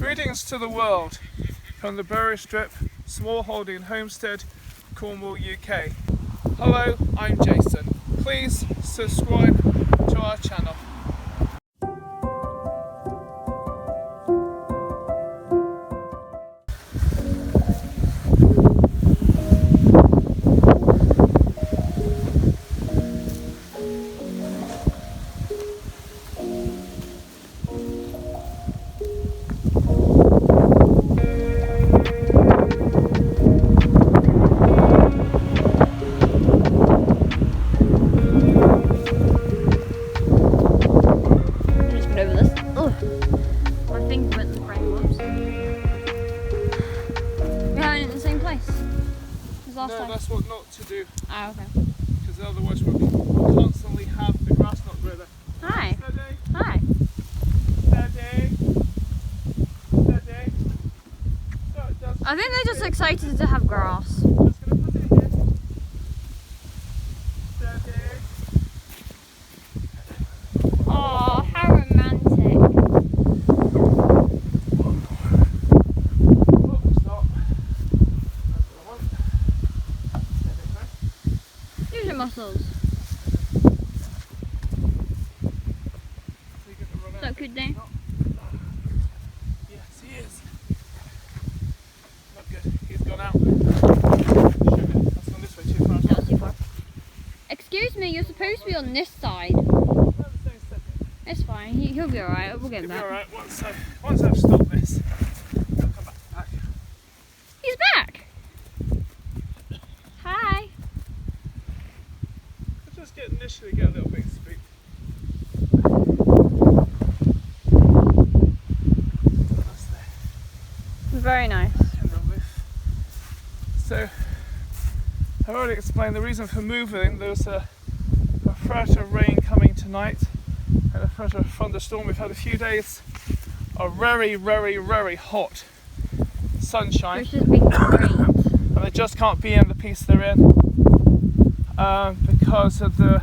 Greetings to the world from the Berrystrip smallholding homestead, Cornwall, UK. Hello, I'm Jason. Please subscribe to our channel. No, that's what not to do. Oh, okay. Because otherwise we'll constantly have the grass not grow there. Hi. Steady. Hi. Steady. Steady. So it does. I think they're just excited to have grass. Just going to put it here. Steady. Oh, how romantic. Oh, stop. Use your muscles. Not good day. Yes, he is. Not good. He's gone out. That's gone this way too far. Not too far. Excuse me, you're supposed to be on this side. It's fine. He'll be alright. We'll get him back. He'll be alright once I've stopped this. He'll come back. He's back. Hi. Just initially get a little bit spooked. That's there. Very nice. So, I've already explained the reason for moving. There's a threat of rain coming tonight and a threat of thunderstorm. We've had a few days of very, very, very hot sunshine. Which has been great. And they just can't be in the piece they're in. Because of the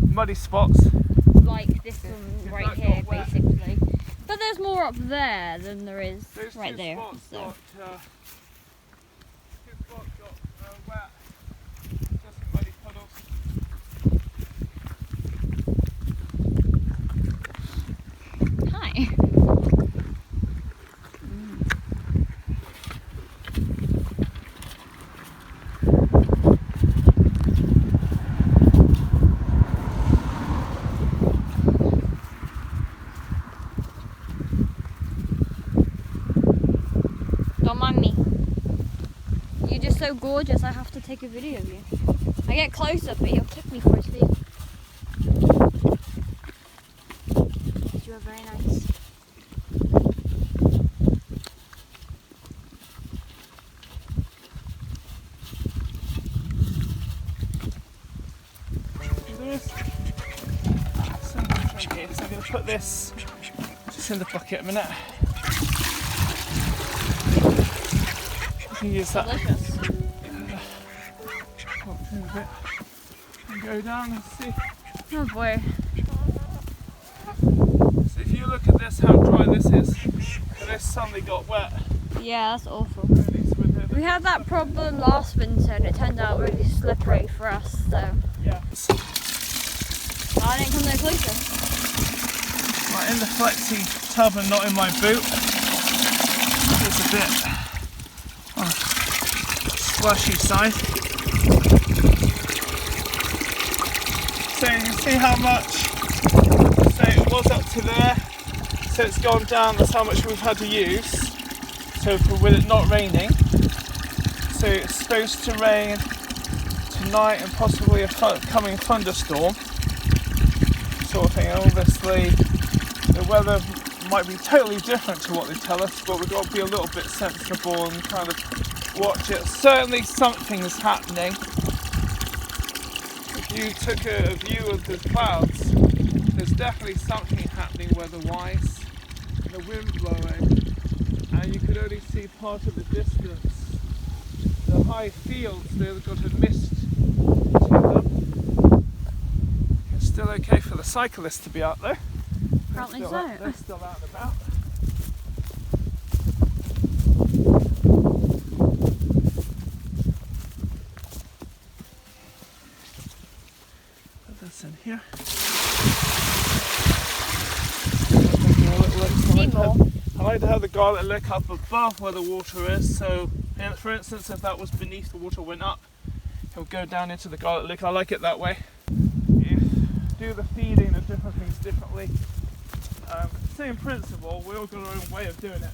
muddy spots. Like this one right here, basically. But there's more up there than there is right there. Two spots got wet, just some muddy puddles. Hi. Don't mind me. You're just so gorgeous, I have to take a video of you. I get closer, but you'll kick me for his feet. You are very nice. So I'm going to put this just in the bucket a minute. You can use that. Delicious. A bit and go down and see. Oh boy. So if you look at this, how dry this is, and this suddenly got wet. Yeah, that's awful. We had that problem last winter and it turned out really slippery for us, so. Yeah. I didn't come no closer. Right, in the flexi tub and not in my boot. It's a bit slushy side. So you can see how much, so it was up to there, so it's gone down, that's how much we've had to use, so with it not raining. So it's supposed to rain tonight and possibly a coming thunderstorm sort of thing. And obviously the weather might be totally different to what they tell us, but we've got to be a little bit sensible and kind of watch it. Certainly something is happening. If you took a view of the clouds, there's definitely something happening weather-wise. The wind blowing, and you could only see part of the distance. The high fields, they've got a mist to them. It's still okay for the the cyclists to be out there. Apparently so. They're still out and about. like to have the garlic lick up above where the water is. So, for instance, if that was beneath, the water went up, it would go down into the garlic lick. I like it that way. You do the feeding of different things differently. Same principle, we all got our own way of doing it.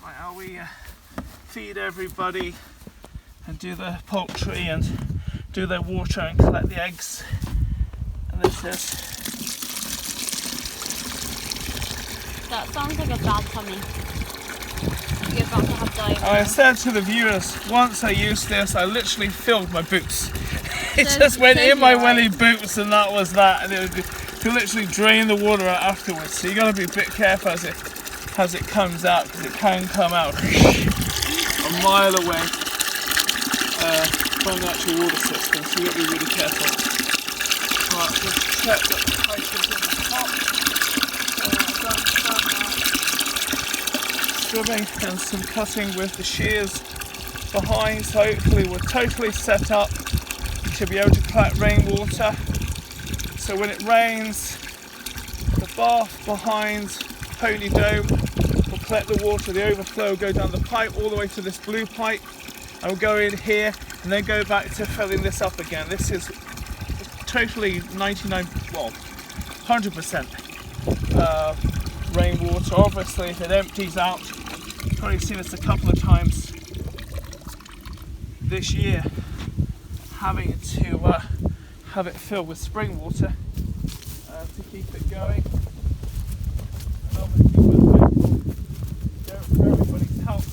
Like how we feed everybody and do the poultry and do their water and collect the eggs. And this is... That sounds like a bad tummy. You're about to have diarrhea. I said to the viewers, once I used this, I literally filled my boots. It just went in my welly boots and that was that. And it would literally drain the water out afterwards. So you got to be a bit careful as it comes out, because it can come out a mile away from the actual water system. So you got to be really careful. Right, just check that the pipe is in the top. Scrubbing and some cutting with the shears behind, so hopefully we're totally set up to be able to collect rainwater. So when it rains, the bath behind Pony Dome will collect the water, the overflow will go down the pipe all the way to this blue pipe, and will go in here and then go back to filling this up again. This is totally 100% rainwater. Obviously if it empties out, you've probably seen this a couple of times this year, having to have it filled with spring water to keep it going. And obviously we're thankful for everybody's help.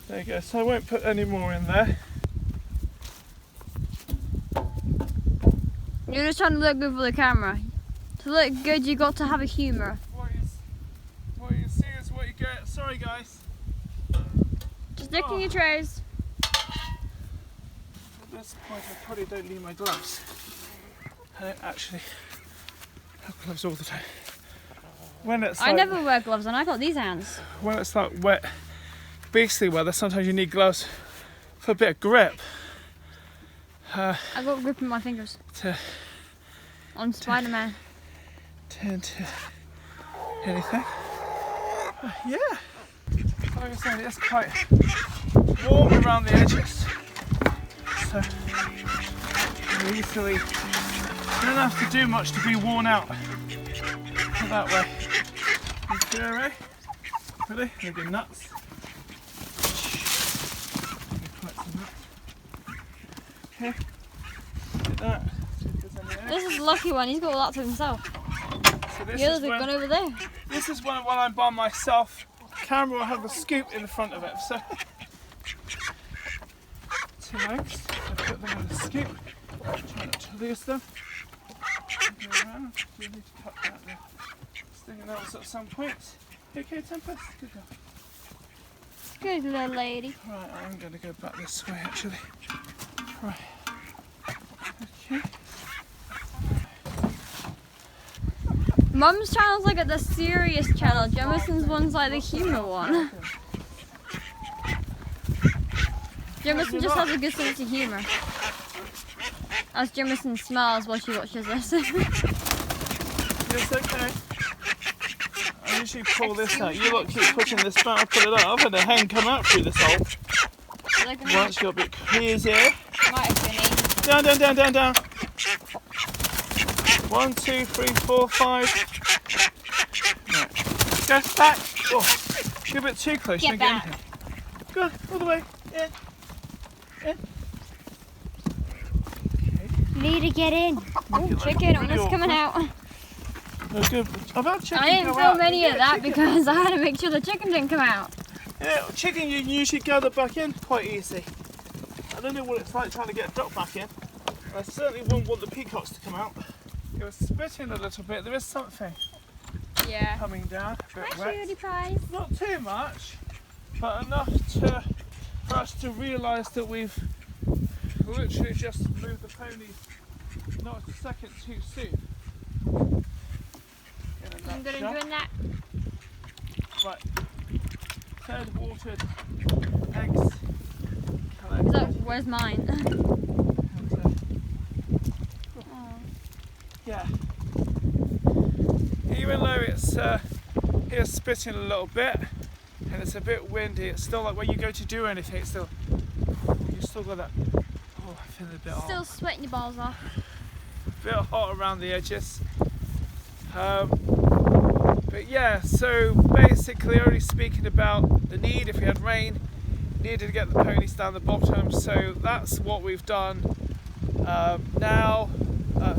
There you go, so I won't put any more in there. You're just trying to look good for the camera. To look good, you got to have a humour. What you see is what you get. Sorry guys. Just look in your trays. At this point I probably don't need my gloves. I don't actually have gloves all the time. When it's I never wear gloves and I got these hands. When it's like wet, beastly weather, sometimes you need gloves for a bit of grip. I got grip in my fingers. On Spider-Man. To anything. Yeah. Like I said, it's quite warm around the edges. So easily, you don't have to do much to be worn out. That way. Okay, ready? They do nuts. Okay. Like that. This is a lucky one, he's got all that to himself. So The others have gone over there. This is when I'm by myself. The camera will have a scoop in the front of it. So 2 eggs. So put them in the scoop. Try not to lose them. Go around. You need to cut that there. Stinging out at some point. You okay, Tempest? Good girl. Good little lady. Right, I'm going to go back this way actually. Right. Okay. Mum's channel's like at the serious channel. Jemison's one's like the humour one. Jemison just has a good sense of humour. As Jemison smiles while she watches this. It's okay. I usually pull this out. You lot keep pushing this back, I'll pull it out. I've had a hen come out through this hole. Once got a bit crazy. Might have been easy. Down, down, down, down, down. 1, 2, 3, 4, 5. Right. Go back. Oh, you're a bit too close. Get Don't back. get anything. Go all the way. In. In. Okay. Need to get in. Oh, chicken, almost coming out. Oh, good. I've had chicken I didn't go film out. any of that because I had to make sure the chicken didn't come out. Yeah, chicken you can usually gather back in quite easy. I don't know what it's like trying to get a duck back in. I certainly wouldn't want the peacocks to come out. It was spitting a little bit. There is something coming down. A bit wet. Cutie pies. Not too much, but enough for us to realise that we've literally just moved the ponies not a second too soon. In a I'm gonna join that. Right. Third watered eggs. Hello. Where's mine? Yeah. Even though it's here spitting a little bit and it's a bit windy, it's still like when you go to do anything, it's still you still got that. Oh, I feel a bit hot. Still sweating your balls off. A bit hot around the edges. But yeah, so basically only speaking about the need if we had rain, needed to get the ponies down the bottom, so that's what we've done. Now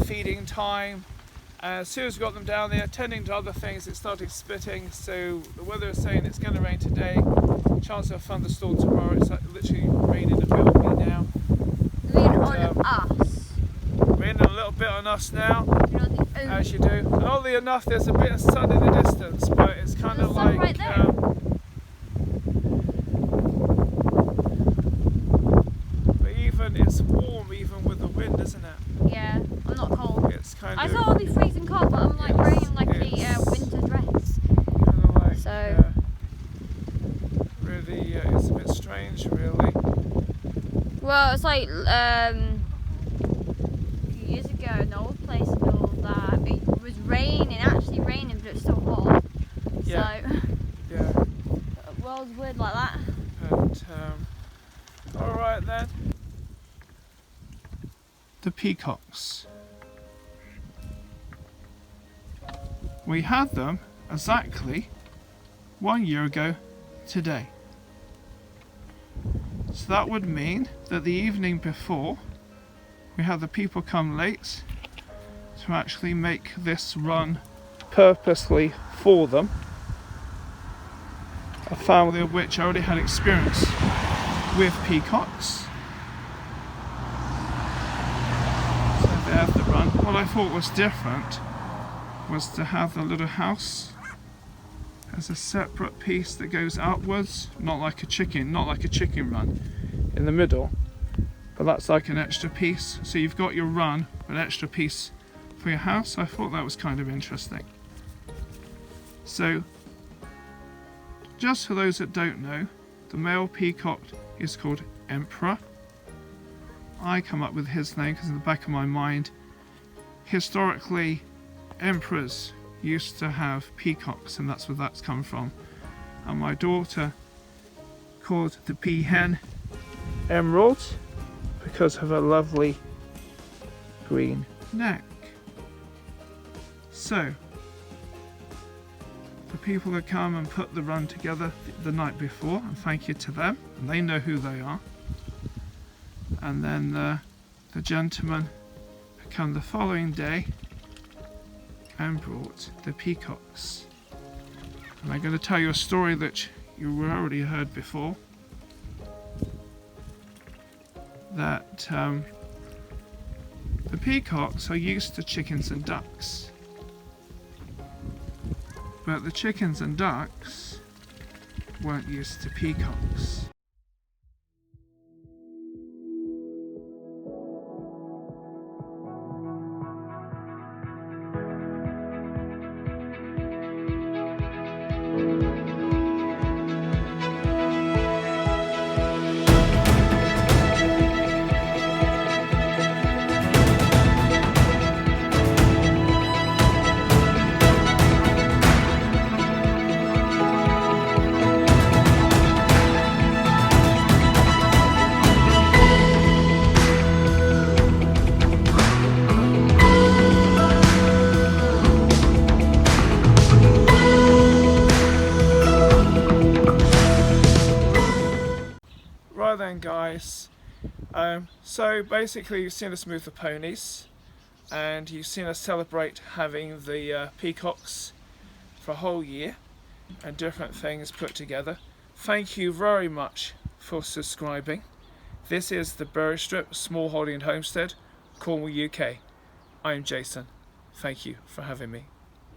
feeding time, as soon as we got them down there, tending to other things, it started spitting, so the weather is saying it's going to rain today, chance of a thunderstorm tomorrow. It's like literally raining a bit on me now. Rain on us. Raining a little bit on us now, as you do. And oddly enough, there's a bit of sun in the distance, but it's kind of like right there. but even it's warm even with the wind, isn't it? Yeah, I'm not cold. It's kind I of. thought I'd be freezing cold, but I'm like wearing like a winter dress. Kind of like, So. really, it's a bit strange, really. Well, it's like a few years ago, an old place and all that. It was actually raining, but it's still hot. Yeah. So. Yeah. The world's weird like that. But all right then. The peacocks. We had them exactly 1 year ago today. So that would mean that the evening before we had the people come late to actually make this run purposely for them. A family of which already had experience with peacocks. So they have the run. What I thought was different was to have the little house as a separate piece that goes outwards, not like a chicken run in the middle, but that's like an extra piece. So you've got your run, an extra piece for your house. I thought that was kind of interesting. So, just for those that don't know, the male peacock is called Emperor. I come up with his name because in the back of my mind, historically, emperors used to have peacocks, and that's where that's come from. And my daughter called the peahen Emerald because of her lovely green neck. So, the people that come and put the run together the night before, and thank you to them, and they know who they are. And then the gentleman who come the following day and brought the peacocks. And I'm going to tell you a story that you already heard before. That the peacocks are used to chickens and ducks. But the chickens and ducks weren't used to peacocks. Right then guys, so basically you've seen us move the ponies and you've seen us celebrate having the peacocks for a whole year and different things put together. Thank you very much for subscribing. This is the Berrystrip Small Holding Homestead, Cornwall, UK. I'm Jason. Thank you for having me.